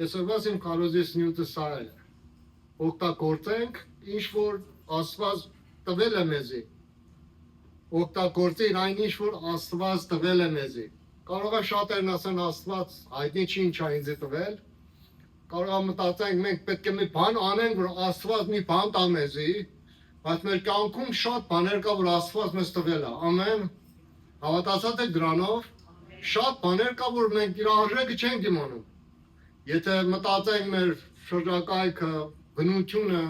Այսօրվաս իմ քարոզիս նյութը սա է, օգտագործենք ինչ որ Աստված տվել է մեզի, օգտագործիր այն ինչ որ Աստված տվել է մեզի, կարող է շատերն ասեն Աստված հայտնի չի ինչ է ինձ տվել, կարող է մտածենք մենք պետք է մի բան անենք, որ Աստված մի բան տա մեզի, բայց մեր կյանքում շատ բաներ կա, որ Աստված մեզ տվել է, ամեն, հավատացած եք դրանով, շատ բաներ կա, որ մենք իր արժեքը չենք իմանում, եթե մտածենք մեր շրջակայքը, բնությունը,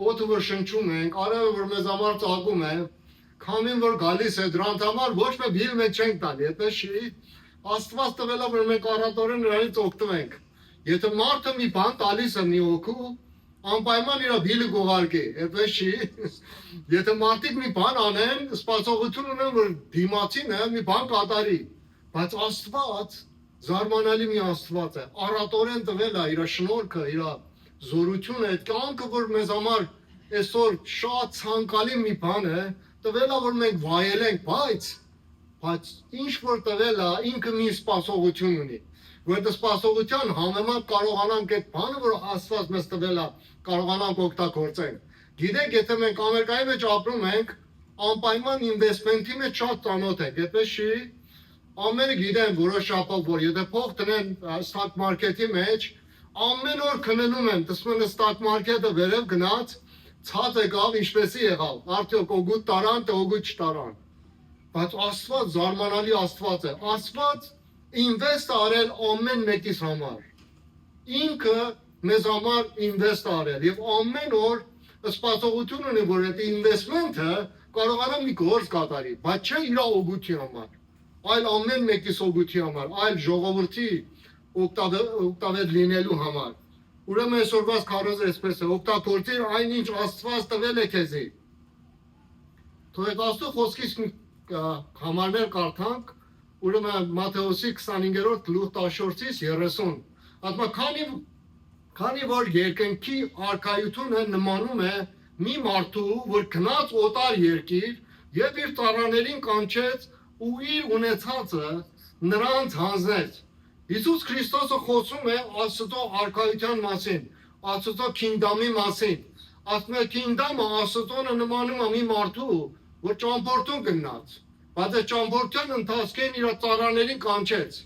օդը որ շնչում ենք, արևը որ մեզ համար ծագում է, քամին որ գալիս է, դրանց համար ոչ մի բիլ մենք չենք տալի, այդպես չի, Աստված տվել է, որ մենք առատորեն նրանից օգտվենք, եթե մարդը մի բան տալիս է մի օգու, անպայման իր բիլը գողարկի, այդպես չի, եթե մարդիկ մի բան անեն, սպասողություն ունեն, որ դիմացինը մի բան կատարի, բայց Աստված զարմանալի մի Աստված է, առատորեն տվել է իր շնորհքը, իր զորությունը, այդ կյանքը, որ մեզ համար այսօր շատ ցանկալի մի բան է, տվել է, որ մենք վայելենք, բայց ինչ որ տվել է, ինքը մի սպասողություն ունի, որ այդ սպասողության համեմատ կարողանանք այդ բանը, որ Աստված մեզ տվել է, կարողանանք օգտագործենք։ Գիտեք, եթե մենք Ամերիկայի մեջ ապրում ենք, անպայման ինվեստմենտի մեջ շատ ծանոթ ենք, այդպես չի, ամենը գիտեն որոշ շապով, որ եթե փող տնեն stock market-ի մեջ, ամեն օր քննում են, տեսնում են stock market-ը վերև գնաց, ցած եկավ, ինչպեսի եղավ, արդյոք օգուտ տարան, թե օգուտ չտարան։ Բայց Աստված զարմանալի Աստված է, Աստված ինվեստ արել ամեն մեկիս համար։ Ինքը մեզ համար ինվեստ արել եւ ամեն օր սպասողություն ունի, որ այդ ինվեստմենտը կարողանա մի գործ կատարի, բայց չէ իր օգուտի համար, այլ ամեն մեկիս օգուտի համար, այլ ժողովրդի օգտավեր լինելու համար։ Ուրեմն այսօրվաս քարոզը այսպես է, օգտագործիր այն ինչ Աստված տվել է քեզի։ Թող Աստծո խոսքից համարներ կարդանք, ուրեմն Մատթեոսի 25-րդ գլուխ 14-ից 30։ Ասում քանի որ երկնքի արքայությունը նմանում է մի մարդու, որ գնաց օտար երկիր եւ իր ծառաներին կանչեց ու իր ունեցածը նրանց հանձնեց։ Հիսուս Քրիստոսը խոսում է Աստծո արքայության մասին, Աստծո քինգդամի մասին։ Ասում է քինգդամը Աստծոն նմանում է մի մարդու, որ ճամփորդուն գնաց, բայց այդ ճամփորդության ընթացքին իր ծառաներին կանչեց։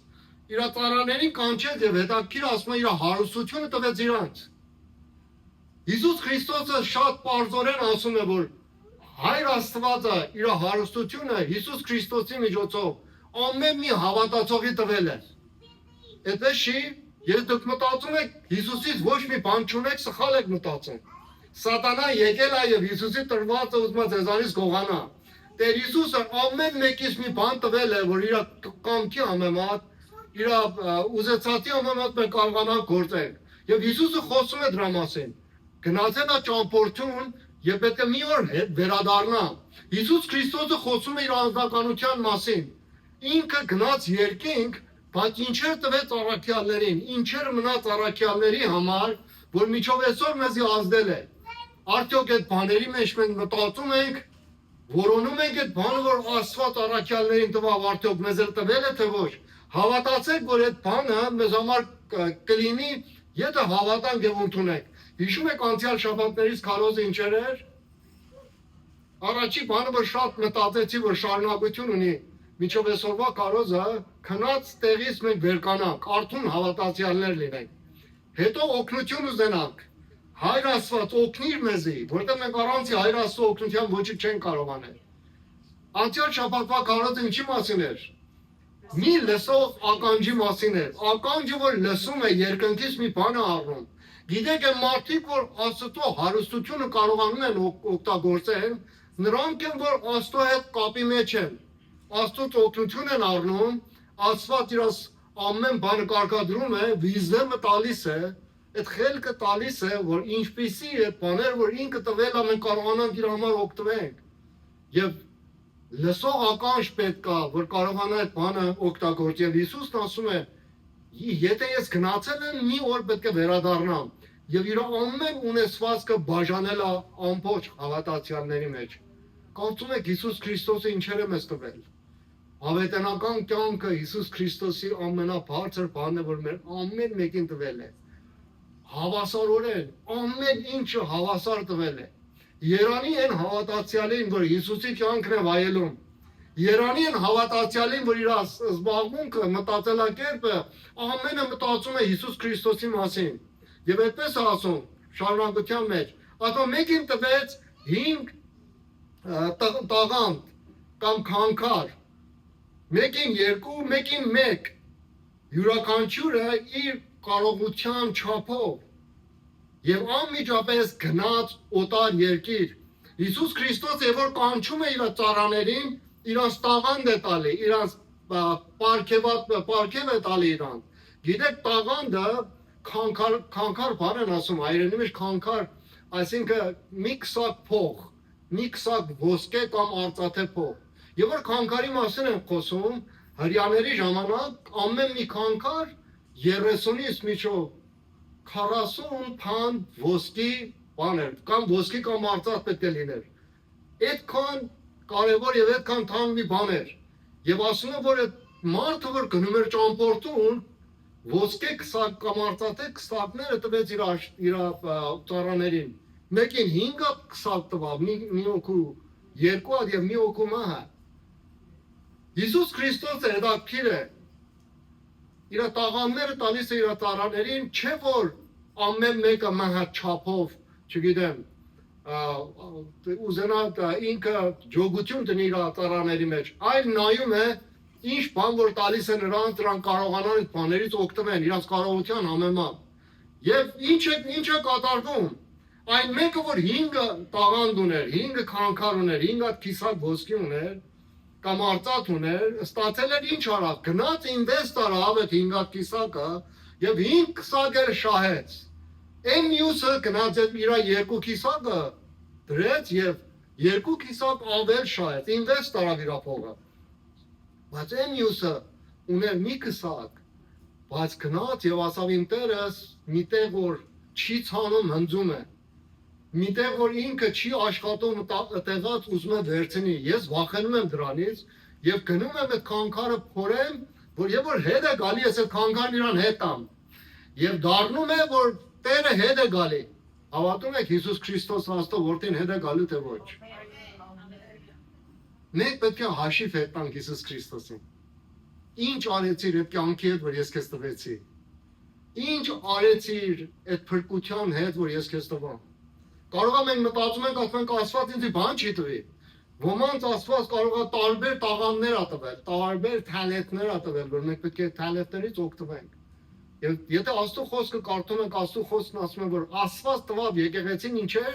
Իր ծառաներին կանչեց եւ հետաքրքիր ասում է իր հարստությունը տվեց իրանց։ Հիսուս Քրիստոսը շատ պարզորեն ասում է, որ Հայր Աստվածը իր հարստությունը Հիսուս Քրիստոսի միջոցով ամեն մի հավատացողի տվել է։ Այդպես չի, ես դուք մտածում եք Հիսուսից ոչ մի բան չունեք, սխալ եք մտածում։ Սատանան եկել է եւ Հիսուսի տրվածը ուզում է ձեզանից գողանա։ Տեր Հիսուսը ամեն մեկից մի բան տվել է, որ իր կամքի համեմատ, իր ուզեցածի համեմատ մենք կարողանանք գործել։ Եվ Հիսուսը խոսում է դրա մասին։ Գնացել է ճամփորդուն եւ պետք է մի օր վերադառնա։ Հիսուս Քրիստոսը խոսում է իր անձնականության մասին։ Ինքը գնաց երկինք, բայց ինչեր տվեց առաքյալներին, ինչեր մնաց առաքյալների համար, որ միջով այսօր մեզի ազդել է։ Արդյոք այդ բաների մեջ մենք մտածում ենք, որոնում ենք այդ բանը, որ Աստված առաքյալներին տվավ, արդյոք մեզ էլ տվել է թե ոչ։ Հավատացեք, որ այդ բանը մեզ համար կլինի, եթե հավատանք եւ ընդունենք։ Հիշում եք անցյալ շաբաթներից քարոզը ինչեր էր։ Առաջի բանը, որ շատ մտածեցի, որ շարունակություն ունի, միջով այսօրվա քարոզը քնած տեղից մենք վերկանանք, արթուն հավատացյալներ լինենք։ Հետո օգնություն ուզենանք։ Հայր Աստված օգնիր մեզի, որտեղ մենք առանց Հայր Աստծո օգնության ոչինչ չենք կարող անել։ Անցյալ շաբաթվա քարոզը ինչի մասին էր։ Մի լսող ականջի մասին էր։ Ականջը, որ լսում է, երկնքից մի բան է առնում։ Գիտեք, այն մարդիկ, որ Աստծո հարստությունը կարողանում են օգտագործել, նրանք են, որ Աստծո հետ կապի մեջ են, Աստծո օգնություն են առնում, Աստված իր ամեն բանը կարգադրում է, վիզդոմը տալիս է, այդ խելքը տալիս է, որ ինչպիսի այդ բաներ, որ ինքը տվել է, մենք կարողանանք իր համար օգտվենք։ Եվ լսող ականջ պետք է, որ կարողանա այդ բանը օգտագործել։ Եվ Հիսուսն ասում է, եթե ես գնացել եմ, մի օր պետք է վերադառնամ եւ իր ամեն ունեցվածքը բաժանել ամբողջ հավատացյալների մեջ։ Կարծում եք Հիսուս Քրիստոսը ինչեր է մեզ տվել։ Հավետենական կյանքը Հիսուս Քրիստոսի ամենաբարձր բանն է, որ մեր ամեն մեկին տվել է։ Հավասարորեն ամեն ինչը հավասար տվել է։ Երանի են հավատացյալին, որ Հիսուսի կյանքն է վայելում։ Երանի են հավատացյալին, որ իր զբաղմունքը, մտածելակերպը ամենը մտածում է Հիսուս Քրիստոսի մասին։ Եվ այդպես է ասում շարունակության մեջ, ասում մեկին տվեց 5 տաղանդ կամ քանքար, մեկին 2, մեկին 1, յուրաքանչյուրը իր կարողության չափով եւ անմիջապես գնաց օտար երկիր։ Հիսուս Քրիստոսը որ կանչում է իր ծառաներին, իրանց տաղանդ է տալի, իրանց պարգև է տալի իրան։ Գիտեք, տաղանդը քանքար բան են ասում, հայերենի մեջ քանքար, այսինքն մի քսակ փող, մի քսակ ոսկե կամ արծաթե փող։ Եվ որ քանքարի մասին են խոսում, հրյաների ժամանակ ամեն մի քանքար 30-ից մինչև 40 փանդ ոսկի բաներ, կամ ոսկի կամ արծաթ պետք է լիներ։ Այդքան կարևոր եւ այդքան թանկ մի բան էր։ Եվ ասում են, որ այդ մարդը, որ գնում էր ճամփորդուն, ոսկե քսակ կամ արծաթե քսակները տվեց իր ծառաներին։ Մեկին 5 քսակ տվավ, մի օքու 2 հատ եւ մի օքու մահը։ Հիսուս Քրիստոսը հետաքրքիր է։ Իր տաղանդները տալիս է իր ծառաներին, չէ որ ամեն մեկը մահա չափով, չգիտեմ, ուզենա ինքը ջոգություն դնի իր ծառաների մեջ, այլ նայում է ինչ բան որ տալիս է նրանց, դրան կարողանան այդ բաներից օգտվեն իրենց կարողության համեմատ։ Եվ ինչ է կատարվում։ Այն մեկը որ 5 տաղանդ ուներ, 5 քանքար ուներ, 5 հատ քիսակ ոսկի ուներ, կամ արծաթ ուներ, ստացել էր ինչ արավ, գնաց ինվեստ արավ այդ 5 հատ քիսակը եւ 5 քսակ էլ շահեց։ Այն մյուսը գնաց իր 2 քիսակը դրեց եւ 2 քիսակ ավել շահեց, ինվեստ արավ իր փողը։ Բայց այն մյուսը ուներ մի քսակ, բայց գնաց եւ ասավ իմ տերս միտեղ որ չի ցանում հնձում է։ Միտեղ որ ինքը չի աշխատում տեղած ուզում է վերցնի, ես վախենում եմ դրանից եւ գնում եմ այդ քանքարը փորեմ, որ եւ որ հետ է գալի, ես այդ քանքարն իրան հետ տամ։ Եվ դառնում է որ Տերը հետ է գալի։ Հավատում եք Հիսուս Քրիստոս Աստծո որդին հետ է գալու թե ոչ։ Մենք պետք է հաշիվ հետանք Հիսուս Քրիստոսին։ Ինչ արեցիր այդ կյանքի հետ, որ ես քեզ տվեցի։ Ինչ արեցիր այդ փրկության հետ, որ ես քեզ տվա։ Կարող է մենք մտածում ենք, ասում ենք Աստված ինձ բան չի տվի։ Ոմանց Աստված կարող է տարբեր տաղանդներ ա տվել, տարբեր թալենտներ ա տվել, որ մենք պետք է թալենտներից օգտվենք։ Եվ եթե Աստծո խոսքը կարդում ենք, Աստծո խոսքն ասում է, որ Աստված տվավ եկեղեցին ինչեր,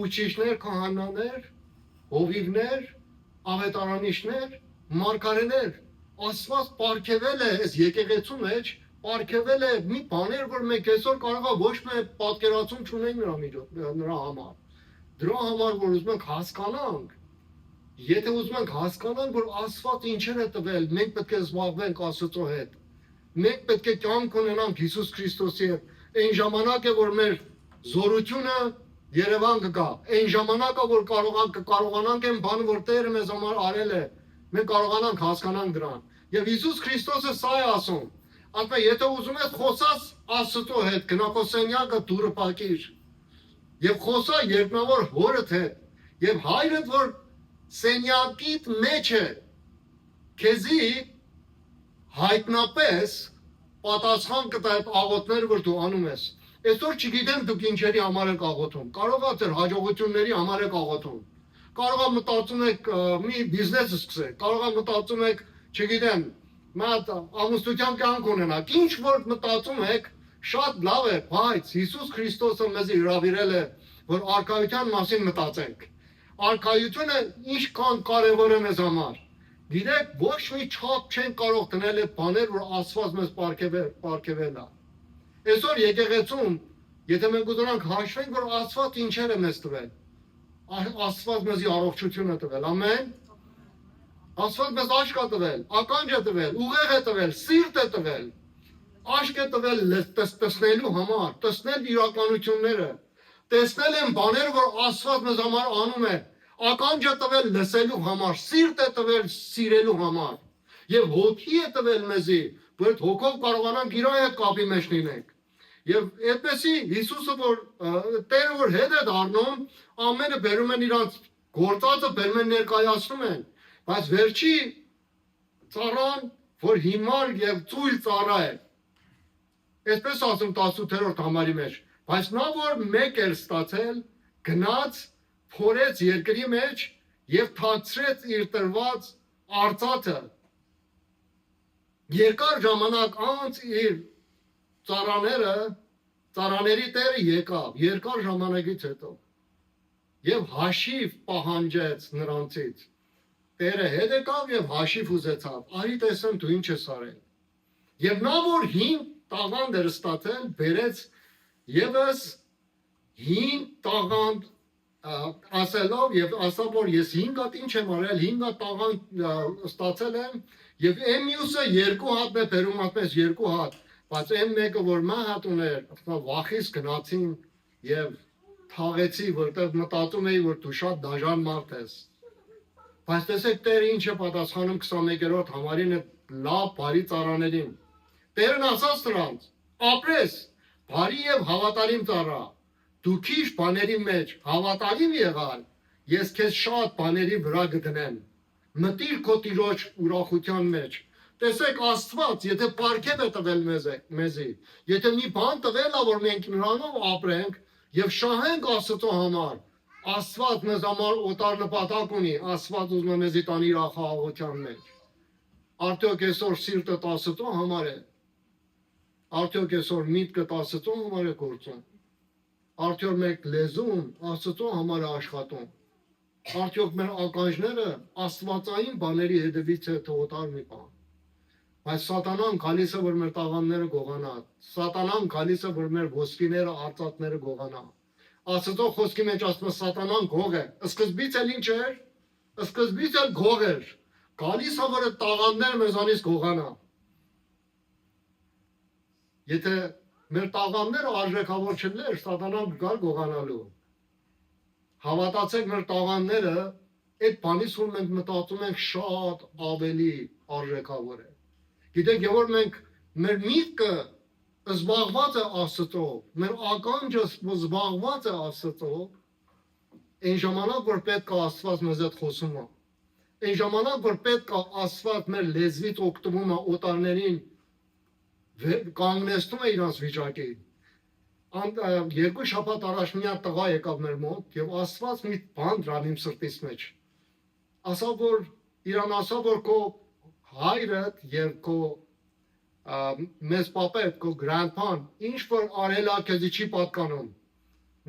ուչիչներ, քահանաներ, հովիվներ, ավետարանիչներ, մարգարեներ։ Աստված պարգևել է այս եկեղեցու մեջ, պարգևել է մի բաներ, որ մենք այսօր կարող է ոչ մի պատկերացում չունենք նրա համար։ Դրա համար որ ուզում ենք հասկանանք, եթե ուզում ենք հասկանանք, որ Աստված ինչեր է տվել, մենք պետք է զբաղվենք Աստծո հետ։ Մենք պետք է կյանք ունենանք Հիսուս Քրիստոսի հետ։ Այն ժամանակ է որ մեր զորությունը Երևան կգա։ Այն ժամանակը որ կարողանանք այն բանը որ Տերը մեզ համար արել է, մենք կարողանանք հասկանանք դրան։ Եվ Հիսուս Քրիստոսը սա է ասում. Ասում է, եթե ուզում ես խոսած Աստծո հետ, գնա քո սենյակը դուռը փակիր։ Եվ խոսա երկնավոր հորդ հետ, եւ հայրդ որ սենյակիդ մեջ է, քեզի հայտնապես պատասխան կտա այդ աղոթները, որ դու անում ես։ Այսօր չգիտեմ դուք ինչերի համար եք աղոթում։ Կարող է ձեր հաջողությունների համար եք աղոթում։ Կարող է մտածում եք մի բիզնես սկսեք, կարող է մտածում եք, չգիտեմ, մատ ամուսնության կյանք ունենաք։ Ինչ որ մտածում եք, շատ լավ է, բայց Հիսուս Քրիստոսը մեզ հրավիրել է, որ արքայության մասին մտածենք։ Արքայությունը ինչքան կարևոր է մեզ համար։ Գիտեք, ոչ մի չափ չեն կարող դնել այդ բաներ, որ Աստված մեզ պարգևել է։ Այսօր եկեղեցում, եթե մենք ուզենանք հաշվենք, որ Աստված ինչեր է մեզ տվել։ Աստված մեզ առողջություն է տվել, ամեն։ Աստված մեզ աշկ է տվել, ականջ է տվել, ուղեղ է տվել, սիրտ է տվել։ Աշկ է տվել տեսնելու համար, տեսնել իրականությունները, տեսնել են բաները, որ Աստված մեզ համար անում է, ականջ է տվել լսելու համար, սիրտ է տվել սիրելու համար։ Եվ հոգի է տվել մեզի, որ այդ հոգով կարողանանք իր հետ կապի մեջ լինենք։ Եվ այդպեսի Հիսուսը որ Տերը որ հետ է դառնում, ամենը բերում են իրանց գործածը բերում են ներկայացնում են, բայց վերջի ծառան, որ հիմար եւ ծույլ ծառա է։ Այսպես ասում 18-րդ համարի մեջ, բայց նա որ մեկ էր ստացել, գնաց, փորեց երկրի մեջ եւ թաքցրեց իր տրված արծաթը։ Երկար ժամանակ անց իր ծառաների տերը եկավ, երկար ժամանակից հետո, և հաշիվ պահանջեց նրանցից, տերը հետ եկավ և հաշիվ ուզեցավ, արի տեսեմ դու ինչ ես արել, և նա որ հին տաղանդ էր ստացել, բերեց ևս հին տաղանդ ասելով և ասավ, որ ես 5 հատ ինչ եմ արել, 5 հատ տաղանդ ստացել եմ, և եմ մյուսը 2 հատն է բերում ասպես 2 հատ, բայց եմ մեկը, որ մա հատ ուներ, վախից գնացին և թաղեցի, որտեղ մտածում էի, որ դու շատ դաժան մարդ ես։ Բայց տեսեք Տերը ինչ է պատասխանում 21-րդ համարին լավ բարի ծառաներին։ Տերն ասաց նրանց. ապրես, բարի և հավատարիմ ծառա, դու քիչ բաների մեջ հավատարիմ եղար, ես քեզ շատ բաների վրա կդնեմ։ Մտիր քո տիրոջ ուրախության մեջ։ Տեսեք Աստված, եթե պարգև է տվել մեզի, եթե մի բան տվել է, որ մենք նրանով ապրենք եւ շահենք Աստծո համար, Աստված մեզ համար օտար նպատակ ունի, Աստված ուզում է մեզի տանի իր ախաղության մեջ։ Արդյոք այսօր սիրտը Աստծո համար է։ Արդյոք այսօր միտքը Աստծո համար է գործում։ Արդյոք մենք լեզուն Աստծո համար է աշխատում։ Արդյոք մեր ականջները աստվածային բաների հետևից է օտար մի բան։ Բայց սատանան գալիս է, որ մեր տաղանդները գողանա։ Սատանան գալիս է, որ մեր ոսկիները, արծաթները գողանա։ Աստծո խոսքի մեջ ասում է սատանան գող է։ Սկզբից էլ ինչ էր։ Սկզբից էլ գող էր։ Գալիս է, որ այդ տաղանդները մեզանից գողանա։ Եթե մեր տաղանդները արժեքավոր չլներ, սատանան գալ գողանալու։ Հավատացեք մեր տաղանդները այդ բանից, որ մենք մտածում ենք շատ ավելի արժեքավոր է։ Գիտեք, որ մենք մեր միտքը զբաղված է Աստծո, մեր ականջը զբաղված է Աստծո, այն ժամանակ, որ պետք է Աստված մեզ հետ խոսում է, այն ժամանակ, որ պետք է Աստված մեր լեզվից օգտվում է օտարներին կանգնեցնում է իրանց վիճակի։ 2 շաբաթ առաջ մի հատ տղա եկավ մեր մոտ եւ Աստված մի բան դրավ իմ սրտից մեջ։ Ասավ, որ իրան ասավ, որ քո հայրդ եւ քո մեծ պապետ, քո grandpan, ինչ որ արել է քեզ չի պատկանում։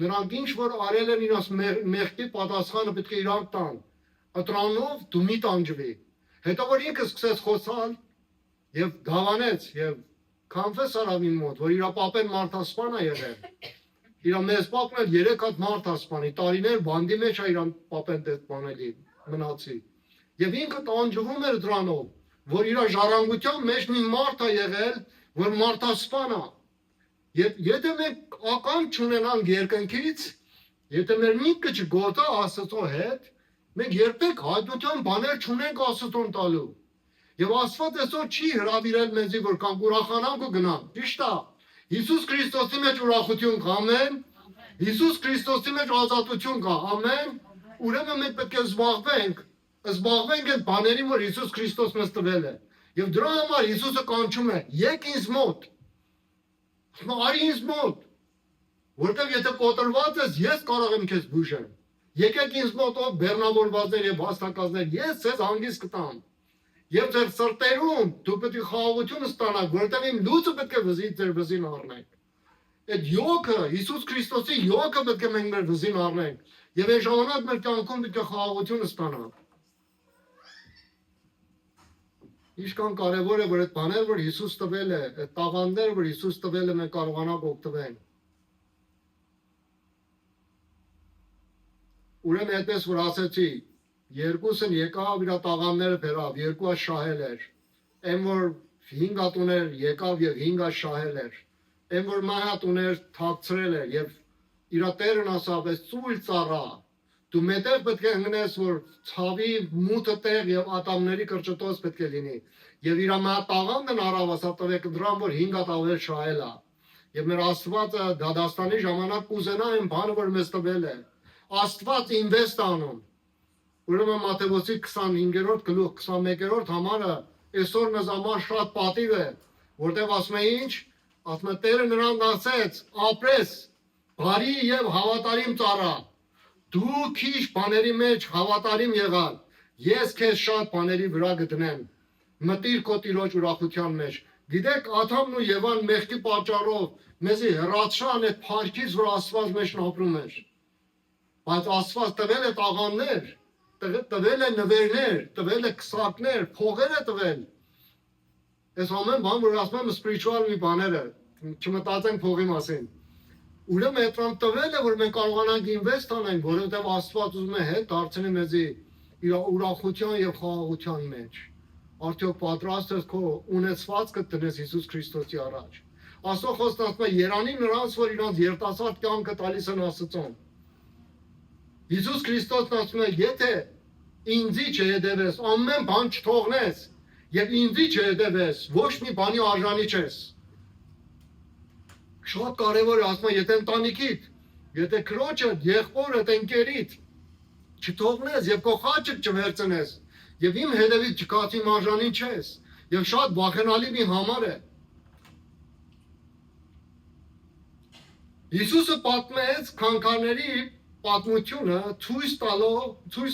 Նրանք ինչ որ արել են իրաց մեղքի պատասխանը պետք է իրանք տան։ Ատրանով դու մի տանջվի։ Հետո որ ինքը սկսեց խոսալ եւ դավանեց եւ confess արավ իմ մոտ, որ իր պապեն մարդասպան է եղել։ Իր մեծ պապն էլ 3 հատ մարդասպանի, տարիներ բանդի մեջ է իրան պապեն դեպանելի մնացի։ Եվ ինքը տանջվում էր դրանով, որ իր ժառանգության մեջ մի մարդ է եղել, որ մարդասպան է։ Եթե մենք ականջ չունենանք երկնքից, եթե մեր միտքը չգործա Աստծո հետ, մենք երբեք հաջողության բաներ չունենք Աստծուն տալու։ Եվ Աստված այսօր չի հրավիրել մեզի, որ կամ ուրախանանք ու գնանք։ Ճիշտ է։ Հիսուս Քրիստոսի մեջ ուրախություն կա, ամեն։ Հիսուս Քրիստոսի մեջ ազատություն կա, ամեն։ Ուրեմն մենք պետք է զբաղվենք այդ բաներին, որ Հիսուս Քրիստոս մեզ տվել է։ Եվ դրա համար Հիսուսը կանչում է. եք ինձ մոտ։ Արի ինձ մոտ։ Որտեղ եթե կոտրված ես, ես կարող եմ քեզ բուժել։ Եկեք ինձ մոտ, ով բեռնավորվածներ եւ հաստակածներ, ես ձեզ հանգիստ կտամ։ Եվ ձեր սրտերում դու պետք է խաղաղություն ստանաք, որտեղ իմ լույսը պետք է ձեր վզին առնեք։ Այդ յոգը, Հիսուս Քրիստոսի յոգը պետք է մենք մեր վզին առնենք։ Եվ այն ժամանակ մեր կյանքում պետք է խաղաղություն ստանանք։ Ինչքան կարևոր է, որ այդ բաները, որ Հիսուս տվել է, այդ տաղանդները, որ Հիսուս տվել է, մենք կարողանանք օգտվել։ Ուրեմն այդպես որ ասեցի, երկուսն եկավ իր տաղանդները բերավ, երկու շահել էր։ Այն որ 5 հատ ուներ, եկավ եւ 5 հատ շահել էր։ Այն որ մի հատ ուներ, թաքցրել էր եւ իր տերն ասավ, «Այս ծույլ ծառա, Դու մետեղ պետք է ընկնես, որ ցավի մութը տեղ եւ ատամների կրճտոց պետք է լինի։ Եվ իր մատաղանդն առավասա տվեք դրան, որ 5 ատավեր շահել է։ Եվ մեր Աստվածը դադաստանի ժամանակ կուզենա այն բանը, որ մեզ տվել է։ Աստված ինվեստ անում։ Ուրեմն Մատթեոս 25-րդ գլուխ 21-րդ համարը այսօր մեզ համար շատ պատիվ է, որտեղ ասում է ինչ, ասում է Տերը նրան ասեց, ապրես, բարի եւ հավատարիմ ծառա, դու քիչ բաների մեջ հավատարիմ եղան, ես քեզ շատ բաների վրա գտնեմ, մտիր քո տիրոջ ուրախության մեջ։ Գիտեք, Ադամն ու Եվան մեղքի պատճառով մեզի հեռացան այդ փառքից, որ Աստված մեջն ապրում էր։ Բայց Աստված տվել է տաղաններ, տվել է նվերներ, տվել է քսակներ, փողեր է տվել։ Այս ամեն բան, որ ասում եմ spiritual մի բաները, չմտածենք փողի մասին։ Ուրեմն այդքան տվել է, որ մենք կարողանանք ինվեստ անենք, որովհետև Աստված ուզում է հետ դարձնի մեզի իր ուրախության եւ խաղաղության մեջ։ Արդյոք պատրաստ ես քո ունեցվածքը տնես Հիսուս Քրիստոսի առաջ։ Աստծո խոսքը ասում է երանի նրանց, որ իրանց երիտասարդ կյանքը տալիս են Աստծուն։ Հիսուս Քրիստոսն ասում է, եթե ինձի չհետևես, ամեն բան չթողնես, եւ ինձի չհետևես, ոչ մի բանի արժանի չես։ Շատ կարևոր է, ասում է, եթե ընտանիքիդ, եթե քրոջդ, եղբորդ, ընկերիդ չթողնես եւ քո խաչը չվերցնես, եւ իմ հետևից չգաս իմ արժանին չես, եւ շատ վախենալի մի համար է։ Հիսուսը պատմեց քանքարների պատմությունը ցույց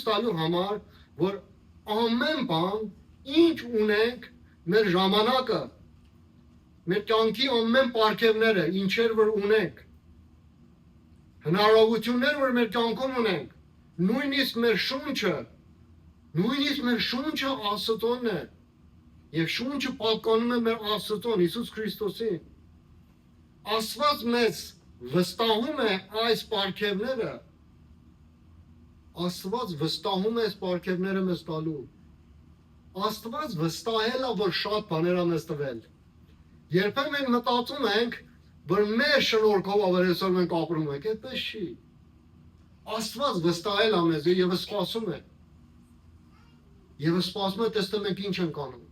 տալու համար, որ ամեն բան, ինչ ունենք, մեր ժամանակը, մեր կյանքի ամեն պարգևները, ինչեր որ ունենք, հնարավորություններ, որ մեր կյանքում ունենք, նույնիսկ մեր շունչը Աստծոն է, եւ շունչը պատկանում է մեր Աստծոն, Հիսուս Քրիստոսին։ Աստված մեզ վստահում է այս պարգևները, Աստված վստահում է այս պարգևները մեզ տալու։ Աստված վստահել է, որ շատ բաներ է մեզ տվել։ Երբեմն մենք մտածում ենք, որ մեր շնորհքով ավերեսոր մենք ապրում ենք, այդպես չի։ Աստված վստահել է մեզ եւ սպասում է։ Եվ սպասում է տեսնել մենք ինչ ենք անում։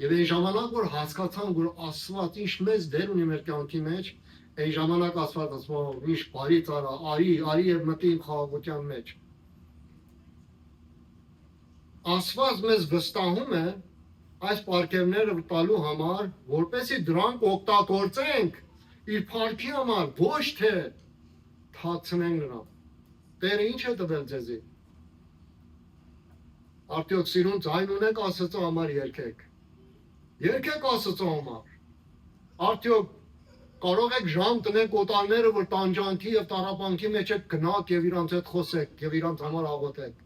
Եվ այն ժամանակ, որ հասկացանք, որ Աստված ինչ մեծ դեր ունի մեր կյանքի մեջ, այն ժամանակ Աստված ասում է, ինչ բարի ծառա, արի եւ մտի իմ խաղաղության մեջ։ Աստված մեզ վստահում է այս պարգևները տալու համար, որպեսզի դրանք օգտագործենք իր փառքի համար, ոչ թե թաքցնենք նրան։ Տերը ինչ է տվել ձեզի։ Արդյոք սիրուն ձայն ունեք Աստծո համար երգեք։ Երգեք Աստծո համար։ Արդյոք կարող եք ժամ տնեք օտարները, որ տանջանքի եւ տառապանքի մեջ եք գնաք եւ իրանց հետ խոսեք եւ իրանց համար աղոթեք։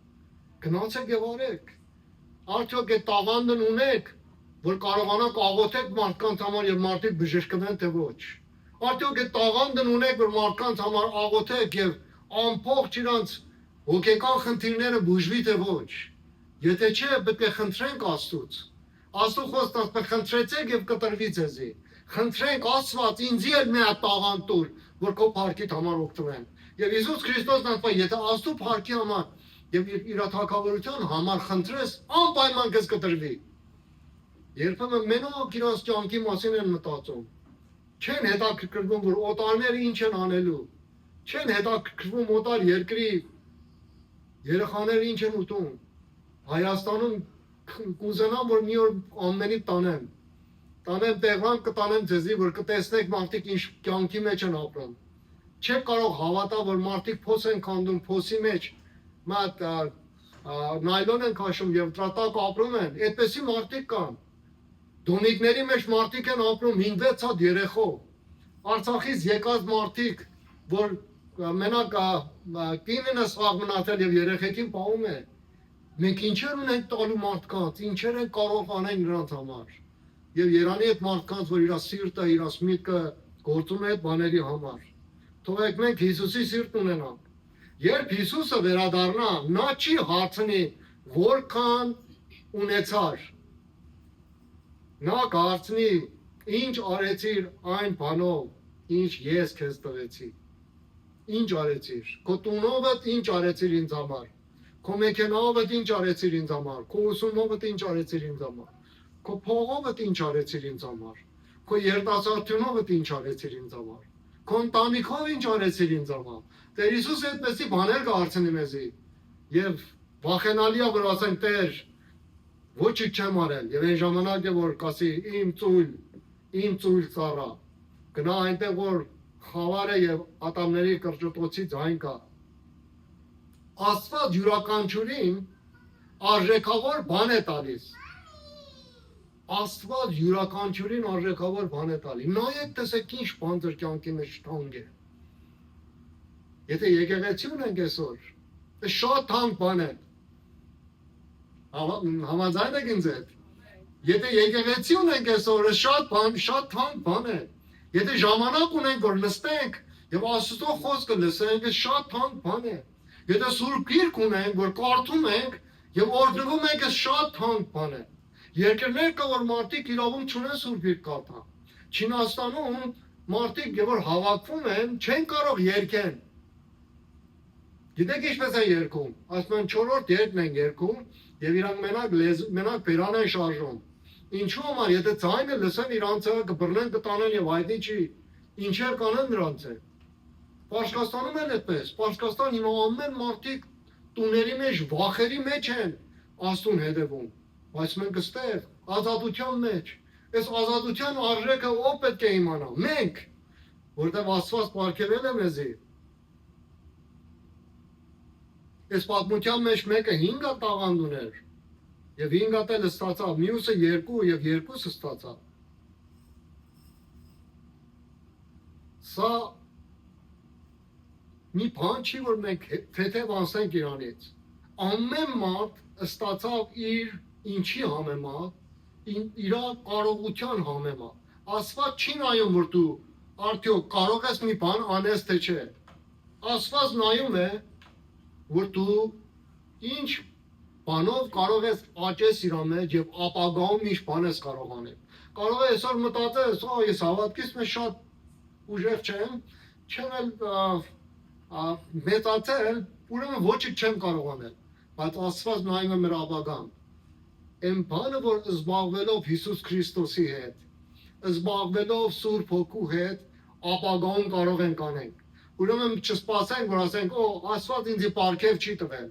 Գնացեք եւ արեք։ Արդյոք այդ տաղանդն ունեք, որ կարողանաք աղոթեք մարդկանց համար եւ մարդիկ բժշկվեն թե ոչ։ Արդյոք այդ տաղանդն ունեք, որ մարդկանց համար աղոթեք եւ ամբողջ իրանց հոգեկան խնդիրները բուժվի թե ոչ։ Եթե չէ, պետք է խնդրենք Աստծուց։ Աստծո խոսքը ասում է խնդրեցեք եւ կտրվի ձեզի։ Խնդրենք Աստված ինձ էլ մի հատ տաղանդ տուր, որ քո փառքիդ համար օգտվեմ։ Եվ Հիսուս Քրիստոսն ասում է, եթե Աստծո փառքի համար եւ իր թագավորության համար խնդրես, անպայման քեզ կտրվի։ Երբեմն մենակ իրանց կյանքի մասին են մտածում։ Չեն հետաքրքրվում, որ օտարները ինչ են անելու։ Չեն հետաքրքրվում օտար երկրի երեխաները ինչ են ուտում։ Հայաստանում կուզենամ, որ մի օր ամենի տանեմ տեղանք կտանեմ ձեզի, որ կտեսնեք մարդիկ ինչ կյանքի մեջ են ապրում։ Չեք կարող հավատալ, որ մարդիկ փոս են քանդում, փոսի մեջ մատ նայլոն են քաշում եւ տրատակ ապրում են, այդպեսի մարդիկ կան։ Դոմիկների մեջ մարդիկ են ապրում 5-6 հատ երեխով։ Արցախից եկած մարդիկ, որ մենակ կինն է սաղ մնացել եւ երեխեքին պահում է։ Մենք ինչեր ունենք տալու մարդկանց, ինչեր են կարող անել նրանց համար։ Եվ Երանի այդ մարդկանց, որ իր սիրտը, իր միտքը գործում է այդ բաների համար։ Թողեք մենք Հիսուսի սիրտ ունենանք։ Երբ Հիսուսը վերադառնա, նա չի հարցնի որքան ունեցար։ Նա կհարցնի ինչ արեցիր այն բանով, ինչ ես քեզ տվեցի։ ինչ արեցիր, քո տունովդ ինչ արեցիր ինձ համար, քո մեքենայովդ ինչ արեցիր ինձ համար, քո ուսումովդ ինչ արեցիր ինձ համար, քո փողովդ ինչ արեցիր ինձ համար, քո երիտասարդությունովդ ինչ արեցիր ինձ համար, քո ընտանիքով ինչ արեցիր ինձ համար։ Տեր Հիսուսը այդպեսի բաներ կհարցնի մեզի եւ վախենալի է որ ասենք Տեր ոչինչ չեմ արել եւ այն ժամանակ է որ կասի իմ ծույլ ծառա գնա այնտեղ որ խավարը եւ ատամների կրճտոցի ձայն կա Աստված յուրաքանչյուրին արժեքավոր բան է տալիս Աստված յուրաքանչյուրին արժեքավոր բան է տալի նայեք տեսեք ինչ բան ձեր կյանքի մեջ թանկ է Եթե եկեղեցի ունենք այսօր շատ թանկ բան է Համաձայն եք ինձ հետ Եթե եկեղեցի ունենք այսօր շատ թանկ բան է Եթե ժամանակ ունենք որ նստենք եւ Աստծո խոսքը լսենք շատ թանկ բան է Եթե սուրբ գիրք ունենք որ կարդում ենք եւ օրդվում ենք շատ թանկ բան է Երկրներ կա որ մարդիկ իրավունք չունեն սուրբ գիրք կարդան Չինաստանում մարդիկ որ հավաքվում են չեն կարող երգեն Գիտեք ինչպես են երգում ասում են 4-րդ երգն են երգում եւ իրանք մենակ բերան են շարժում Ինչու համար եթե ցայնը լսեն իրանցը կբռնեն կտանեն եւ հայտնի չի ինչեր կանեն նրանց է Պարսկաստանում էլ այդպես Պարսկաստան հիմա ամեն մարդիկ տուների մեջ վախերի մեջ են աստուն հետևում բայց մենք այստեղ ազատության մեջ այս ազատության արժեքը ով պետք է իմանա մենք որտեղ Աստված պարգևել է մեզի Այս պատմության մեջ մեկը 5 տաղանդ ուներ եւ 5 հատը ստացավ, մյուսը 2 եւ 2-ը ստացավ։ Սա մի բան չի որ մենք թեթև անցնենք իրանից։ Ամեն մարդ ստացավ իր ինչի համեմատ, իր կարողության համեմատ։ Աստված չի նայում որ դու արդյոք կարող ես մի բան անես թե չէ։ Աստված նայում է որ դու ինչ բանով կարող ես աճես իր մեջ եւ ապագայում ինչ բան ես կարող անել։ Կարող է այսօր մտածես, ես հավատքից մեջ շատ ուժեղ չեմ էլ մեծացել, ուրեմն ոչինչ չեմ կարող անել, բայց Աստված նայում է մեր ապագան։ Այն բանը, որ զբաղվելով Հիսուս Քրիստոսի հետ, զբաղվելով Սուրբ Հոգու հետ, ապագայում կարող ենք անենք։ Ուրեմն չսպասենք, որ ասենք, Աստված ինձ պարգև չի տվել։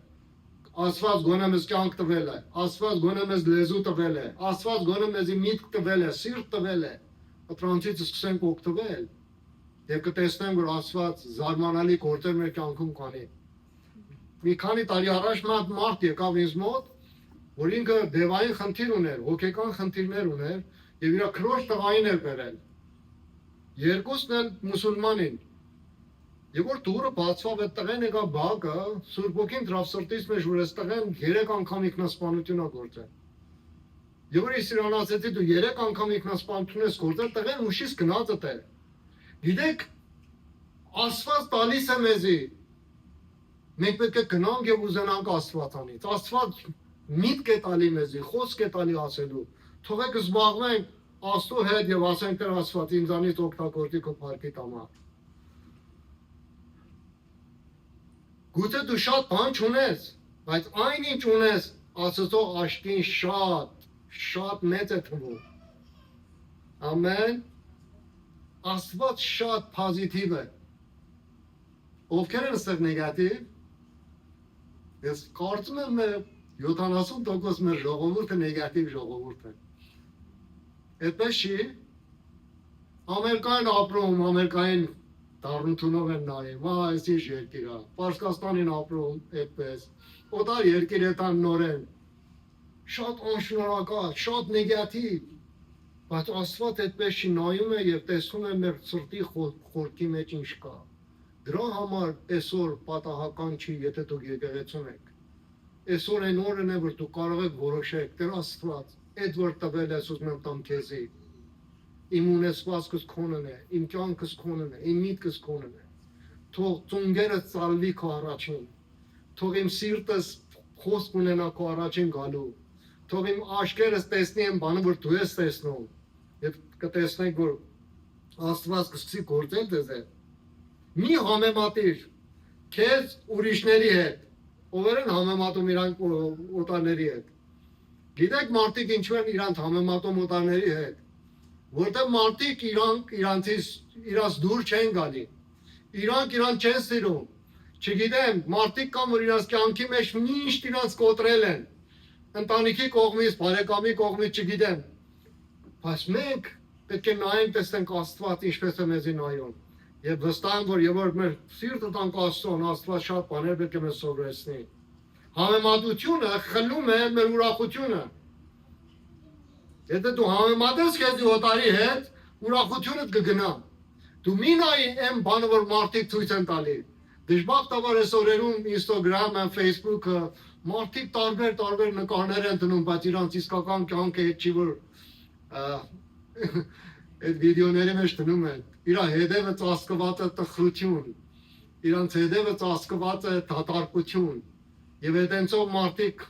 Աստված գոնե մեզ կյանք տվել է, Աստված գոնե մեզ լեզու տվել է, Աստված գոնե մեզ միտք տվել է, սիրտ տվել է։ Դրանից սկսենք օգտվել։ Եվ կտեսնենք, որ Աստված զարմանալի գործեր մեր կյանքում կանի։ Մի քանի տարի առաջ մարդ եկավ ինձ մոտ, որ ինքը դևային խնդիր ուներ, հոգեկան խնդիրներ ուներ, եւ իր քրոջ տղային էր բերել։ Երկուսն էլ մուսուլման են։ Եվ որ դուրը բացվավ այդ տղեն եկա բակը, Սուրբ Ոգին դրավ սրտից մեջ, որ այս տղեն 3 անգամ ինքնասպանություն է գործել։ Եվ որ ես իրան ասեցի, դու 3 անգամ ինքնասպանություն ես գործել, տղեն ուշից գնաց է։ Գիտեք, Աստված տալիս է մեզի։ Մենք պետք է գնանք եւ ուզենանք Աստվածանից։ Աստված միտք է տալի մեզի, խոսք է տալի ասելու։ Թողեք զբաղվենք Աստծո հետ եւ ասենք Տեր Աստված ինձանից օգտագործի քո փառքի համար։ Գուցե դու շատ բան չունես, բայց այն ինչ ունես, Աստծո աչքին շատ մեծ է թվում։ Ամեն Աստված շատ պոզիտիվ է։ Ովքեր են ստեղ նեգատիվ։ Ես կարծում եմ 70% մեր ժողովուրդը նեգատիվ ժողովուրդ է։ Այդպես չի։ Ամերիկան ապրում, ամերիկային Դառնությունով են նայում, այս ինչ երկիր է, Պարսկաստանին ապրում այդպես, օտար երկիր է տան նորեն, շատ անշնորհակալ, շատ նեգատիվ, բայց Աստված այդպես չի նայում է եւ տեսնում է մեր սրտի խորքի մեջ ինչ կա։ Դրա համար այսօր պատահական չի, եթե դուք եկեղեցում եք։ Այսօր այն օրն է, որ դուք կարող եք որոշեք, Տեր Աստված, այդ որ տվել ես ուզում եմ տամ քեզի։ Իմ ունեցվածքս քոնն է, իմ կյանքս քոնն է, իմ միտքս քոնն է։ Թող ծունգերս ծալվի քո առաջին։ Թող իմ սիրտս խոսք ունենա քո առաջին գալու։ Թող իմ աչքերս տեսնի այն բանը, որ դու ես տեսնում։ Եվ կտեսնեք, որ Աստված կսկսի գործել ձեզ հետ։ Մի համեմատիր քեզ ուրիշների հետ, ովեր են համեմատում իրանք օտարների հետ։ Գիտեք մարդիկ ինչու են իրանք համեմատում օտարների հետ, որտեղ մարդիկ իրանց դուր չեն գալի, իրանք չեն սիրում, չգիտեմ, մարդիկ կան, որ իրանց կյանքի մեջ միշտ իրանց կոտրել են, ընտանիքի կողմից, բարեկամի կողմից, չգիտեմ, բայց մենք պետք է նայենք, տեսնենք Աստված ինչպես է մեզի նայում, եւ վստահ եմ, որ եւ որ մեր սիրտը տանք Աստծուն, Աստված շատ բաներ պետք է մեզ սովորեցնի։ Համեմատությունը խլում է մեր ուրախությունը։ Եթե դու համեմատես քեզ օտարի հետ, ուրախությունդ կգնա։ Դու մի նայ այն բանը, որ մարդիկ ցույց են տալի։ Դժբախտաբար այս օրերում Instagram-ը, Facebook-ը մարդիկ տարբեր նկարներ են դնում, բայց իրանց իսկական կյանքը հետ չի որ այդ վիդեոների մեջ դնում են։ Իր հետևը ծածկված է տխրություն, իրանց հետևը ծածկված է դատարկություն, եւ այդենցով մարդիկ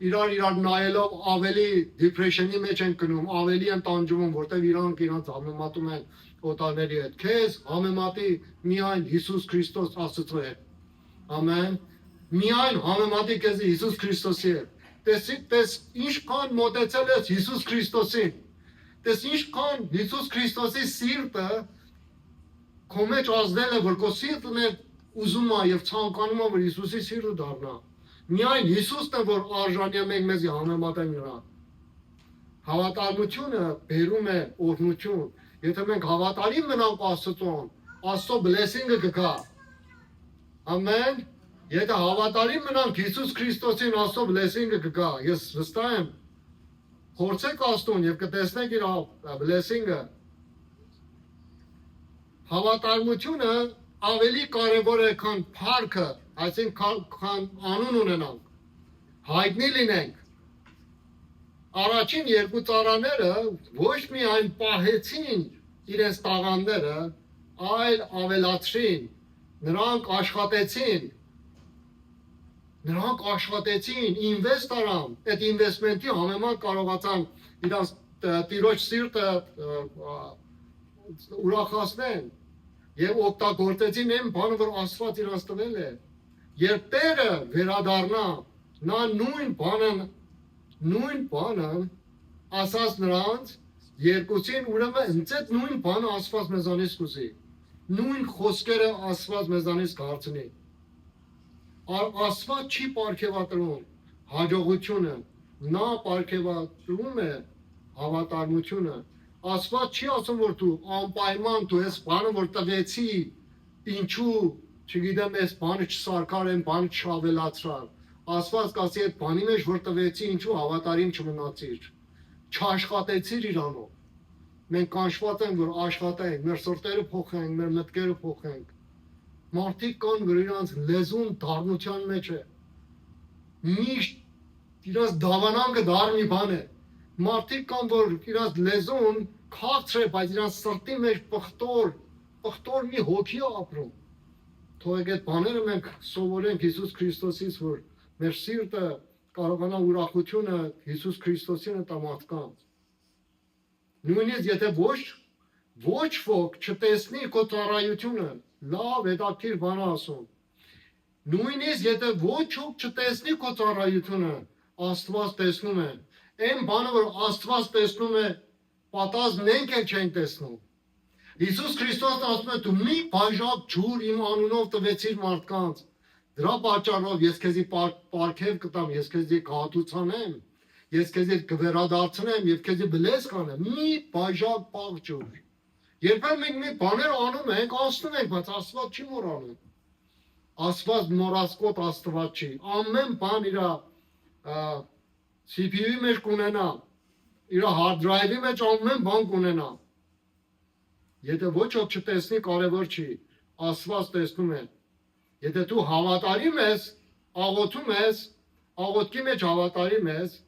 իրար նայելով ավելի depression-ի մեջ են գնում, ավելի են տանջվում, որտեղ իրանք համեմատում են օտարների հետ։ Քեզ համեմատի միայն Հիսուս Քրիստոս Աստծո հետ։ Ամեն։ Միայն համեմատի քեզ Հիսուս Քրիստոսի հետ։ Տես ինչքան մոտեցել ես Հիսուս Քրիստոսին։ Տես ինչքան Հիսուս Քրիստոսի սիրտը քո մեջ ազդել է, որ քո սիրտն է ուզում է եւ ցանկանում է, որ Հիսուսի սիրտը դառնա։ Միայն Հիսուսն է, որ արժանի է մենք մեզի համեմատենք նրան։ Հավատարմությունը բերում է օրհնություն։ Եթե մենք հավատարիմ մնանք Աստծուն, Աստծո blessing-ը կգա։ Ամեն։ Եթե հավատարիմ մնանք Հիսուս Քրիստոսին, Աստծո blessing-ը կգա։ Ես վստահ եմ։ Փորձեք Աստծուն եւ կտեսնեք իր blessing-ը։ Հավատարմությունը ավելի կարևոր է, քան փառքը, այսինքն անուն ունենանք, հայտնի լինենք։ Առաջին երկու ծառաները ոչ միայն պահեցին իրենց տաղանդները, այլ ավելացրին, նրանք աշխատեցին, ինվեստ արան, այդ ինվեստմենտի համեմատ կարողացան իրենց տիրոջ սիրտը ուրախացնեն եւ օգտագործեցին այն բանը, որ Աստված իրենց տվել է։ Երբ Տերը վերադառնա, նա նույն բանը ասաց նրանց երկուսին, ուրեմն հենց այդ նույն բանը Աստված մեզանից կուզի։ Նույն խոսքերը Աստված մեզանից կհարցնի։ Աստված չի պարգևատրում հաջողությունը, նա պարգևատրում է հավատարմությունը։ Աստված չի ասում, որ դու անպայման դու այս բանը որ տվեցի, ինչու, չգիտեմ, այս բանը չսարքար, այն բանը չավելացրար։ Աստված կասի այդ բանի մեջ որ տվեցի, ինչու հավատարիմ չմնացիր, չաշխատեցիր իրանով։ Մենք կանչված ենք, որ աշխատենք, մեր սրտերը փոխենք, մեր մտքերը փոխենք։ Մարդիկ կան, որ իրանց լեզուն դառնության մեջ է։ Միշտ իրանց դավանանքը դառ մի բան է։ Մարդիկ կան, որ իրանց լեզուն քաղցր է, բայց իրանց սրտի մեջ պղտոր մի հոգի է ապրում։ Թող այդ բաները մենք սովորենք Հիսուս Քրիստոսից, որ մեր սիրտը կարողանա ուրախությունը Հիսուս Քրիստոսին տա մարդկանց։ Նույնիսկ եթե ոչ ոք չտեսնի քո ծառայությունը, լավ հետաքրքիր բան ասում։ Նույնիսկ եթե ոչ ոք չտեսնի քո ծառայությունը, Աստված տեսնում է։ Այն բանը, որ Աստված տեսնում է, պատասխան մենք էլ չենք տեսնում։ Հիսուս Քրիստոսն ասում է, դու մի բաժակ ջուր իմ անունով տվեցիր մարդկանց։ Դրա պատճառով ես քեզի պարգև կտամ, ես քեզի գահատուցանեմ, ես քեզի կվերադարձնեմ եւ քեզի բլես կանեմ։ Մի բաժակ պաղ ջուր։ Երբեմն մենք մի բաներ անում ենք, ասում ենք, բայց Աստված չի մոռանում։ Աստված մոռացկոտ Աստված չի։ Ամեն բան իր CPU-ի մեջ կունենա, իր hard drive-ի մեջ ամեն բան կունենա։ Եթե ոչ ոք չտեսնի, կարևոր չի, Աստված տեսնում է։ Եթե դու հավատարիմ ես, աղոթում ես, աղոթքի մեջ հավատարիմ ես,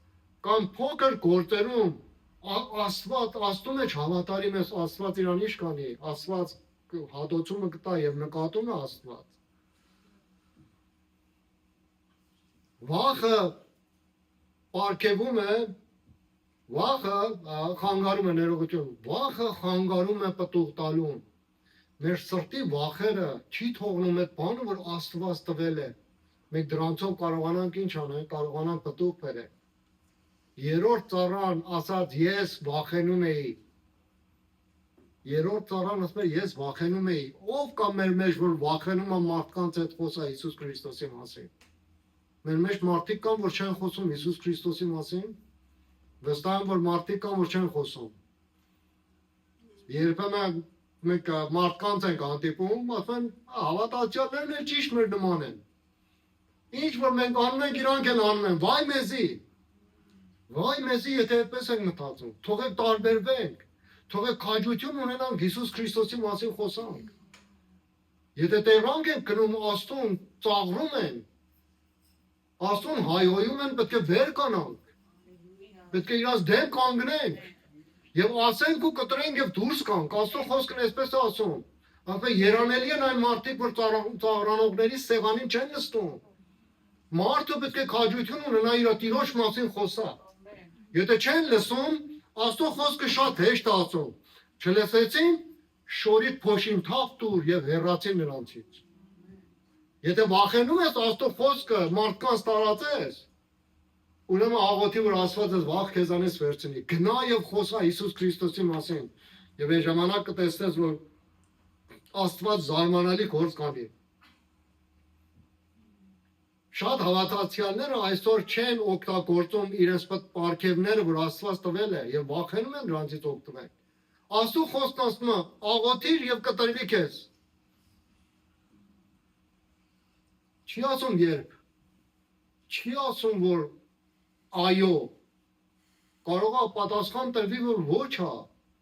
կամ փոքր գործերում Աստծու մեջ հավատարիմ ես, Աստված իրան ինչ կանի, Աստված հատոցումը կտա եւ նկատում է Աստված։ Վախը պարգևում է, վախը խանգարում է ներողություն, վախը խանգարում է պտուղ տալուն։ Մեր սրտի վախերը չի թողնում այդ բանը, որ Աստված տվել է։ Մենք դրանցով կարողանանք ինչ անել, կարողանանք պտուղ բերել։ Երրորդ ծառան ասաց ես վախենում էի։ Երրորդ ծառան ասում է ես վախենում էի։ Ով կա մեր մեջ, որ վախենում է մարդկանց հետ խոսա Հիսուս Քրիստոսի մասին։ Մեր մեջ մարդիկ կան, որ չեն խոսում Հիսուս Քրիստոսի մասին։ Վստահ եմ, որ մարդիկ կան, որ չեն խոսում։ Երբեմն մենք մարդկանց ենք հանդիպում, ասեն, հավատացյալներն էլ ճիշտ մեր նման են։ Ինչ որ մենք անում ենք, իրանք էլ անում են։ Վայ մեզի, եթե այդպես ենք մտածում։ Թողեք տարբերվենք։ Թողեք քաջություն ունենանք Հիսուս Քրիստոսի մասին խոսանք։ Եթե տեղանք ենք գնում Աստծուն, ծաղրում են, Աստծուն հայհոյում են, պետք է վեր կանանք։ Պետք է իրաց դեմ կանգնենք եւ ասենք ու կտրենք եւ դուրս կանք։ Աստծո խոսքն այսպես է ասում։ Ասում երանելի են այն մարդիկ, որ ծաղրանողների սեղանին չեն նստում։ Մարդը պետք է քաջություն ունենա իր Տիրոջ մասին խոսա։ Եթե չեն լսում, Աստծո խոսքը շատ հեշտ է ասում։ Չլսեցին, շորիդ փոշին թափ տուր եւ հեռացի նրանցից։ Եթե վախենում ես Աստծո խոսքը մարդկանց տարածես, ուրեմն աղոթի որ Աստված ես վախ քեզանից վերցնի։ Գնա եւ խոսա Հիսուս Քրիստոսի մասին։ Եվ այն ժամանակ կտեսնես, որ Աստված զարմանալի գործ կանի։ Շատ հավատացյալները այսօր չեն օգտագործում իրենց պարգևները, որ Աստված տվել է եւ վախենում են դրանից օգտվել։ Աստծո խոսքն ասում է, աղոթիր եւ կտրվի քեզ։ Չի ասում երբ։ Չի ասում որ այո։ Կարող է պատասխան տրվի որ ոչ է։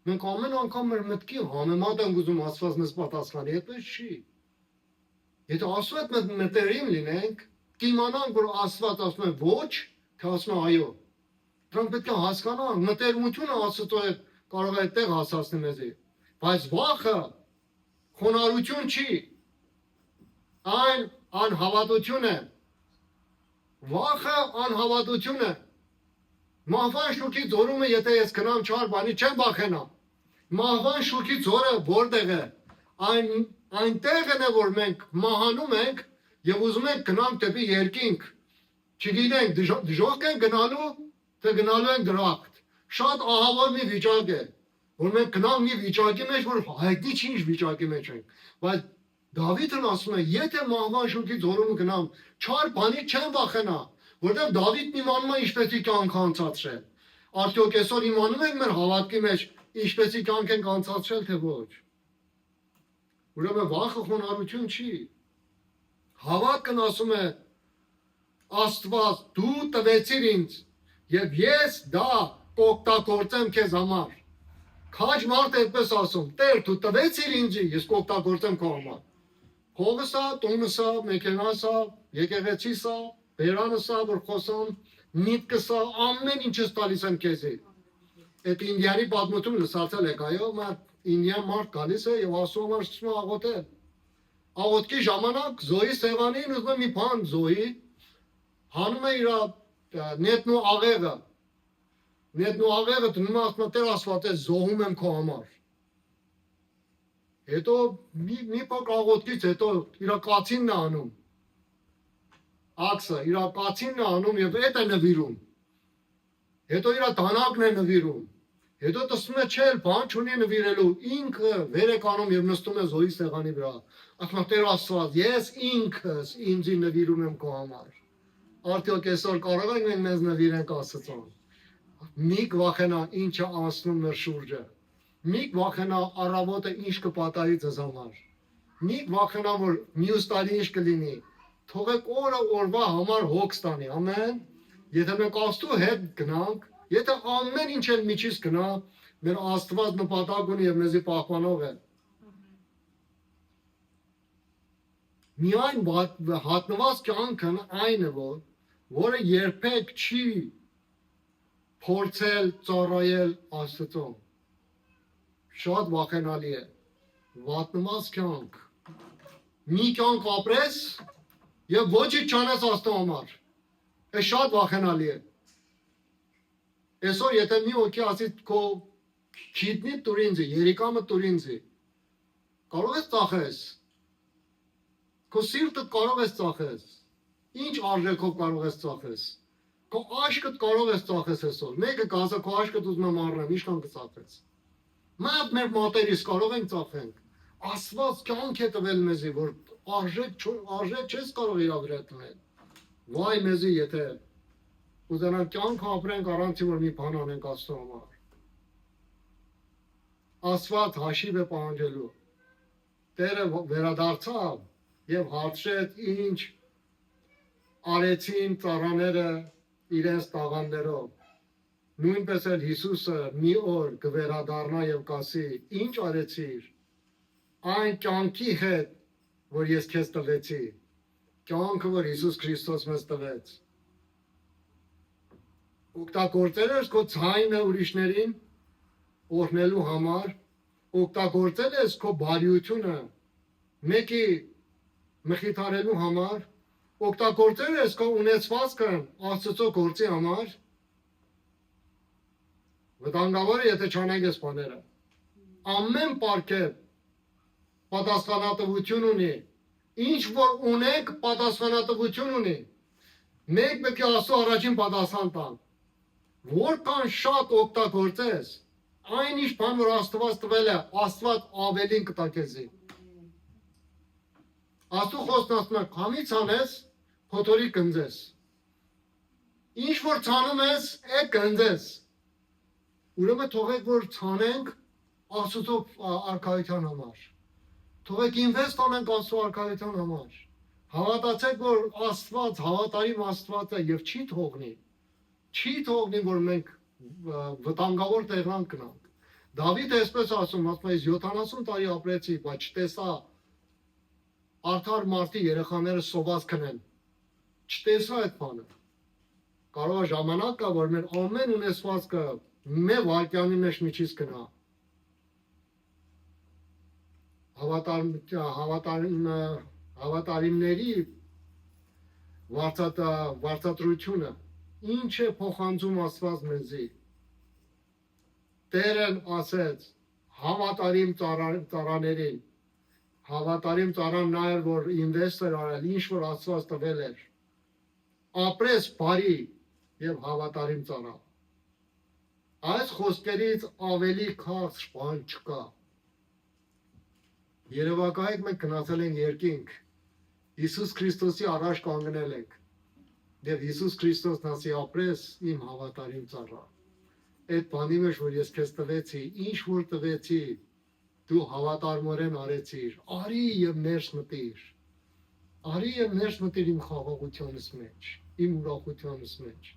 Մենք ամեն անգամ մեր մտքի համեմատ ենք ուզում Աստված մեզ պատասխանի, այդպես չի։ Եթե Աստված մենք մտերիմ լինենք, կիմանանք, որ Աստված ասում է ոչ, թե ասում է այո։ Դրանք պետք է հասկանանք, մտերմությունը Աստծո հետ կարող է այդտեղ հասցնել մեզ։ Բայց վախը խոնարհություն չի։ Այն անհավատություն է։ Վախը անհավատություն է։ Մահվան շուքի ձորումը, եթե ես գնամ չար բանի, չեմ վախենա։ Մահվան շուքի ձորը որտեղ է։ Այնտեղն է, որ մենք մահանում ենք եւ ուզում ենք գնանք դեպի երկինք։ Չգիտենք դժոխք են գնալու, թե գնալու են դրախտ։ Շատ ահավոր մի վիճակ է, որ մենք գնանք մի վիճակի մեջ, որ հայտնի չի ինչ վիճակի մեջ ենք։ Բայց Դավիթն ասում է, եթե մահվան շուքի ձորում գնամ, չար բանի չեմ վախենա, որտեղ Դավիթն իմանում է ինչպեսի կյանք անցածրել։ Արդյոք այսօր իմանում ենք մեր հավատքի մեջ ինչպեսի կյանք ենք անցածրել, թե ոչ։ Ուրեմն վախը խոնարհություն չի։ Հավատքն ասում է Աստված դու տվեցիր ինձ եւ ես դա կօգտագործեմ քեզ համար։ Քաջ մարդ այդպես ասում, Տեր դու տվեցիր ինձ, ես կօգտագործեմ քո համար։ Հողսա, տունսա, մեքենասա, եկեղեցիսա, բերանսա, որ խոսամ, միտքսա, ամեն ինչս տալիս եմ քեզի։ Այդ Ինդիանի պատմությունը լսացել եք, այո, Ինդիան մարդ գալիս է եւ ասում է սկսում աղոթել։ Աղոթքի ժամանակ Զոյի սեղանին ուզում է մի բան Զոյի, հանում է իր նետն ու աղեղը։ Նետն ու աղեղը դնում է ասում է Տեր Աստված, ես զոհում եմ քո համար։ Հետո մի փոքր աղոթքից հետո իր կացինն է անում։ Աքսը իր կացինն է անում եւ այդ է նվիրում։ Հետո իր դանակն է նվիրում։ Հետո տեսնում է չէ, բան չունի նվիրելու, ինքը վեր է կանում եւ նստում է Զոյի սեղանի վրա։ Ասում է Տեր Աստված, ես ինքս ինձ նվիրում եմ քո համար։ Արդյոք այսօր կարող ենք մենք մեզ նվիրենք Աստծուն։ Մի վախենա ինչը անցնում մեր շուրջը։ Մի վախենա առավոտը ինչ կպատահի ձեզ համար։ Մի վախենա որ մյուս տարի ինչ կլինի։ Թողեք օրը օրվա համար հոգ ստանի, ամեն։ Եթե մենք Աստծո հետ գնանք, եթե ամեն ինչ էլ միջից գնա, մեր Աստված նպատակ ունի եւ մեզի պահպանող է։ Միայն հատնված կյանքն այն է, որը երբեք չի փորձել ծառայել Աստծուն։ Շատ վախենալի է։ Վատնված կյանք։ Մի կյանք ապրես եւ ոչինչ չանես Աստծո համար։ Է շատ վախենալի է։ Այսօր եթե մի հոգի ասի քո քիդնի տուր ինձ, երիկամը տուր ինձ, Կարող ես ծախես։ Քո սիրտը կարող ես ծախես։ Ինչ արժեքով կարող ես ծախես։ Քո աշկը կարող ես ծախես այսօր։ Մեկը կասա քո աշկը ուզում եմ առնեմ, ինչքան կծախես։ Մեր մատերից կարող ենք ծախենք։ Աստված կյանք է տվել մեզի, որ արժեք չես կարող իր վրա դնել։ Վայ մեզի, եթե ուզենանք կյանք ապրենք առանց որ մի բան անենք Աստծո համար։ Աստված հաշիվ է պահանջելու։ Տերը վերադարձավ եւ հարցրեց ինչ արեցին ծառաները իրենց տաղանդներով։ Նույնպես էլ Հիսուսը մի օր կվերադառնա եւ կասի. ինչ արեցիր այն կյանքի հետ, որ ես քեզ տվեցի, կյանքը, որ Հիսուս Քրիստոս մեզ տվեց։ Օգտագործել ես քո ցայնը ուրիշներին օրհնելու համար, օգտագործել ես քո բարիությունը մեկի մխիթարելու համար, օգտագործել ես քո ունեցվածքը Աստծո գործի համար։ Վտանգավոր է, եթե չանենք այս բաները։ Ամեն պարգև պատասխանատվություն ունի։ Ինչ որ ունենք, պատասխանատվություն ունի։ Մեկ պետք է Աստծո առաջին պատասխան տան։ Որքան շատ օգտագործես, այն ինչ բան որ Աստված տվել է, Աստված ավելին կտա քեզի։ Աստծո խոսքն ասում է, քամից անես, փոթորի կնձես։ Ինչ որ ցանում ես, է կնձես։ Ուրեմն թողեք որ ցանենք Աստծո արքայության համար։ Թողեք ինվեստ անենք Աստծո արքայության համար։ Հավատացեք որ Աստված հավատարիմ Աստված է եւ չի թողնի որ մենք վտանգավոր տեղանք գնանք։ Դավիթ այսպես ասում է 70 տարի ապրեցի, բայց չտեսա արդար մարդի երեխաները սոված քնեն։ Չտեսա այդ բանը։ Կարող է ժամանակ կա, որ մեր ամեն ունեցվածքը մի վայրկյանի մեջ միջից գնա։ Հավատարիմների վարձատրությունը ինչ է փոխանցում Աստված մեզի։ Տերն ասեց հավատարիմ ծառաներին, հավատարիմ ծառան նա էր, որ ինվեստ էր արել, ինչ որ Աստված տվել էր։ Ապրես բարի եւ հավատարիմ ծառա։ Այս խոսքերից ավելի քաղց բան չկա։ Երևակայեք մենք գնացել ենք երկինք, Հիսուս Քրիստոսի առաջ կանգնել ենք, եւ Հիսուս Քրիստոսն ասի ապրես իմ հավատարիմ ծառա։ Այդ բանի մեջ որ ես քեզ տվեցի, ինչ որ տվեցի, դու հավատարմորեն արեցիր, արի եւ ներս մտիր։ Արի եւ ներս մտիր իմ խաղաղությանս մեջ, իմ ուրախությանս մեջ։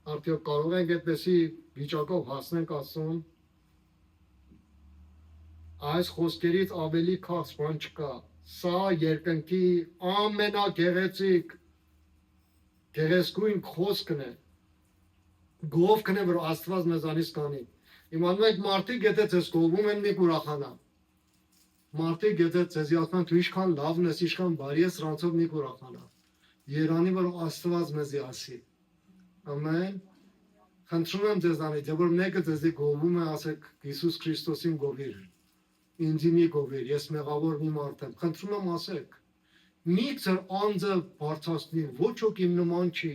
Արդյոք կարող ենք այդպեսի վիճակով հասնենք Աստծուն։ Այս խոսքերից ավելի քաղց բան չկա։ Սա երկնքի ամենագեղեցիկ գեղեցկույն խոսքն է։ Գովքն է, որ Աստված մեզանից կանի։ Իմանում եք մարդիկ եթե ձեզ գովում են մի ուրախանա։ Մարդիկ եթե ձեզ ասեն դու ինչքան լավն ես, ինչքան բարի ես, սրանցով մի ուրախանա։ Երանի որ Աստված մեզի ասի։ Ամեն։ Խնդրում եմ ձեզանից, որ մեկը ձեզի գովում է, ասեք Հիսուս Քրիստոսին գովիր։ Ինձ մի գովիր, ես մեղավոր մի մարդ եմ։ Խնդրում եմ ասեք։ Մի ձեր անձը բարձրացնի, ոչ ոք իմ նման չի։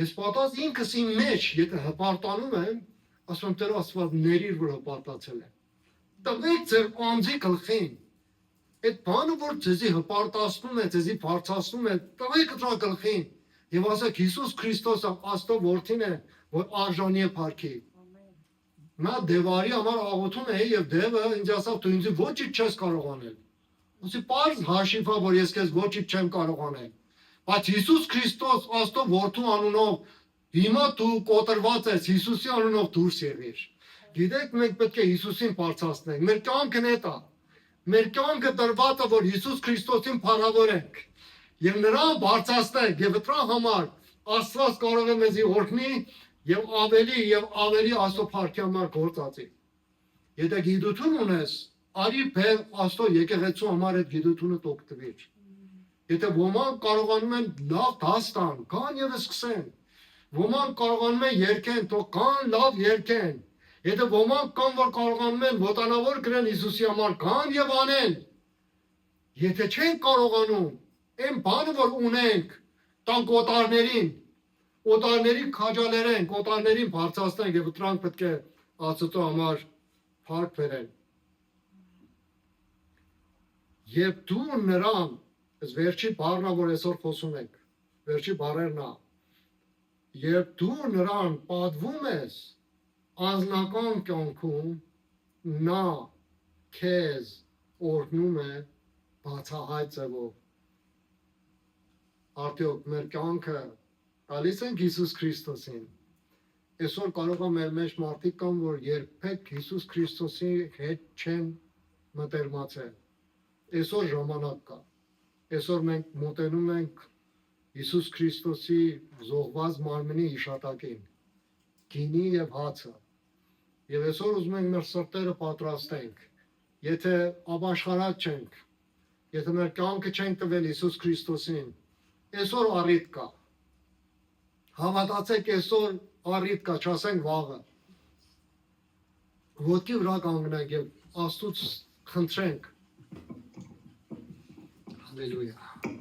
Ես պատած ինքս իմ մեջ, եթե հպարտանում եմ, ասում Տեր Աստված ներիր, որ հպարտացել եմ։ Տվեք ձեր անձի գլխին։ Այդ բանը, որ ձեզի հպարտացնում է, ձեզի բարձրացնում է, տվեք դրա գլխին եւ ասեք Հիսուս Քրիստոսը Աստծո որդին է, որ արժանի է փառքի։ Նա դևարի համար աղոթում է եւ դևը ինձ ասավ դու ինձ ոչինչ չես կարող անել։ Ոսի պարզ հաշիվա, որ ես քեզ ոչինչ չեմ կարող անել։ Բայց Հիսուս Քրիստոս Աստծո որդու անունով հիմա դու կոտրված ես, Հիսուսի անունով դուրս եղիր։ Գիտեք, մենք պետք է Հիսուսին բարձրացնենք։ Մեր կյանքն է դա։ Մեր կյանքը տրված է, որ Հիսուս Քրիստոսին փառավորենք եւ նրան բարձրացնենք եւ դրա համար Աստված կարող է մեզի օրհնի եւ ավելի Աստծո փառքի համար գործածի։ Եթե գիտություն ունես, արի բեր Աստծո եկեղեցու համար այդ գիտությունը օգտվիր։ Եթե ոմանք կարողանում են լավ դաս տան, կան եւ սկսեն։ Ոմանք կարողանում են երգեն, թող կան լավ երգեն։ Եթե ոմանք կան, որ կարողանում են ոտանավոր գրեն Հիսուսի համար, կան եւ անեն։ Եթե չեն կարողանում, այն բանը որ ունենք, տանք օտարների քաջալերենք, օտարներին բարձրացնենք եւ դրանք պետք է Աստծո համար փառք բերեն։ Եվ դու նրան, այս վերջի բառն որ այսօր խոսում ենք, վերջի բառերն է, եւ դու նրան պատվում ես անձնական կյանքում, նա քեզ օրհնում է բացահայտ ձևով։ Արդյոք մեր կյանքը տալիս ենք Հիսուս Քրիստոսին։ Այսօր կարող է մեր մեջ մարդիկ կան, որ երբեք Հիսուս Քրիստոսի հետ չեն մտերմացել։ Այսօր ժամանակ կա։ Այսօր մենք մոտենում ենք Հիսուս Քրիստոսի զոհված մարմնի հիշատակին, գինի եւ հացը։ Եվ այսօր ուզում ենք մեր սրտերը պատրաստենք։ Եթե ապաշխարած չենք, եթե մեր կյանքը չենք տվել Հիսուս Քրիստոսին, այսօր առիթ կա։ Հավատացեք, այսօր առիթ կա, չասենք վաղը։ Ոտքի վրա կանգնենք եւ Աստծուց խնդրենք. Հալելույա։